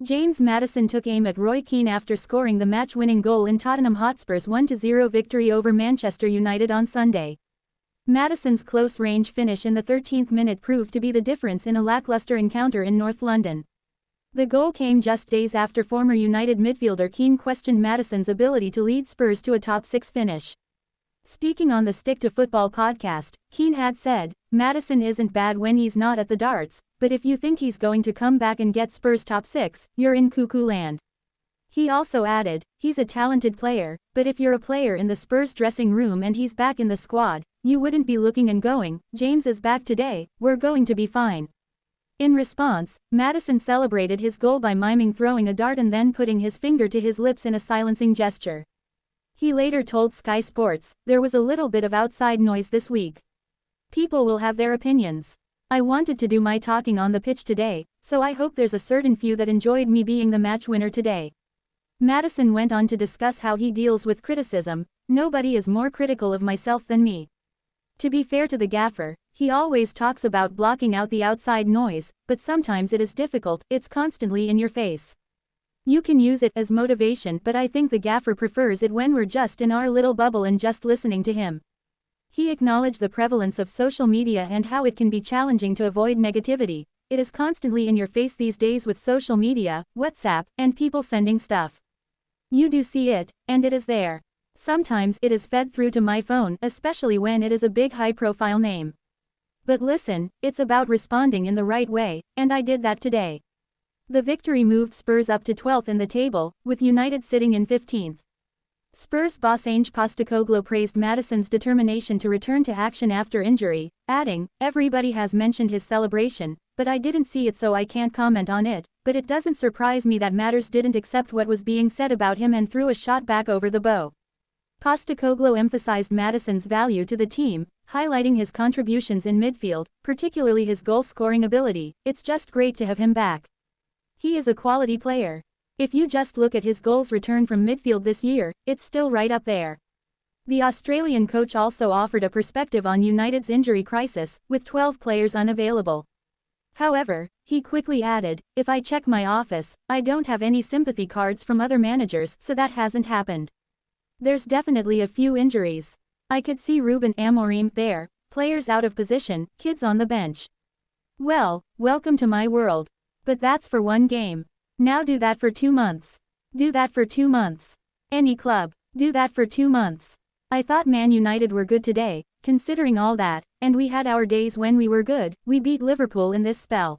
James Maddison took aim at Roy Keane after scoring the match-winning goal in Tottenham Hotspur's 1-0 victory over Manchester United on Sunday. Maddison's close-range finish in the 13th minute proved to be the difference in a lackluster encounter in North London. The goal came just days after former United midfielder Keane questioned Maddison's ability to lead Spurs to a top-6 finish. Speaking on the Stick to Football podcast, Keane had said, "Maddison isn't bad when he's not at the darts, but if you think he's going to come back and get Spurs top 6, you're in cuckoo land." He also added, "He's a talented player, but if you're a player in the Spurs dressing room and he's back in the squad, you wouldn't be looking and going, James is back today, we're going to be fine." In response, Maddison celebrated his goal by miming throwing a dart and then putting his finger to his lips in a silencing gesture. He later told Sky Sports, "There was a little bit of outside noise this week. People will have their opinions. I wanted to do my talking on the pitch today, so I hope there's a certain few that enjoyed me being the match winner today." Maddison went on to discuss how he deals with criticism. "Nobody is more critical of myself than me. To be fair to the gaffer, he always talks about blocking out the outside noise, but sometimes it is difficult, it's constantly in your face. You can use it as motivation, but I think the gaffer prefers it when we're just in our little bubble and just listening to him." He acknowledged the prevalence of social media and how it can be challenging to avoid negativity. "It is constantly in your face these days with social media, WhatsApp, and people sending stuff. You do see it, and it is there. Sometimes it is fed through to my phone, especially when it is a big high-profile name. But listen, it's about responding in the right way, and I did that today." The victory moved Spurs up to 12th in the table, with United sitting in 15th. Spurs boss Ange Postecoglou praised Maddison's determination to return to action after injury, adding, "Everybody has mentioned his celebration, but I didn't see it so I can't comment on it, but it doesn't surprise me that Matters didn't accept what was being said about him and threw a shot back over the bow." Postecoglou emphasized Maddison's value to the team, highlighting his contributions in midfield, particularly his goal-scoring ability. "It's just great to have him back. He is a quality player. If you just look at his goals return from midfield this year, it's still right up there." The Australian coach also offered a perspective on United's injury crisis, with 12 players unavailable. However, he quickly added, "If I check my office, I don't have any sympathy cards from other managers, so that hasn't happened. There's definitely a few injuries. I could see Ruben Amorim there, players out of position, kids on the bench. Well, welcome to my world. But that's for one game. Now do that for 2 months. Do that for 2 months. Any club, do that for 2 months. I thought Man United were good today, considering all that, and we had our days when we were good. We beat Liverpool in this spell.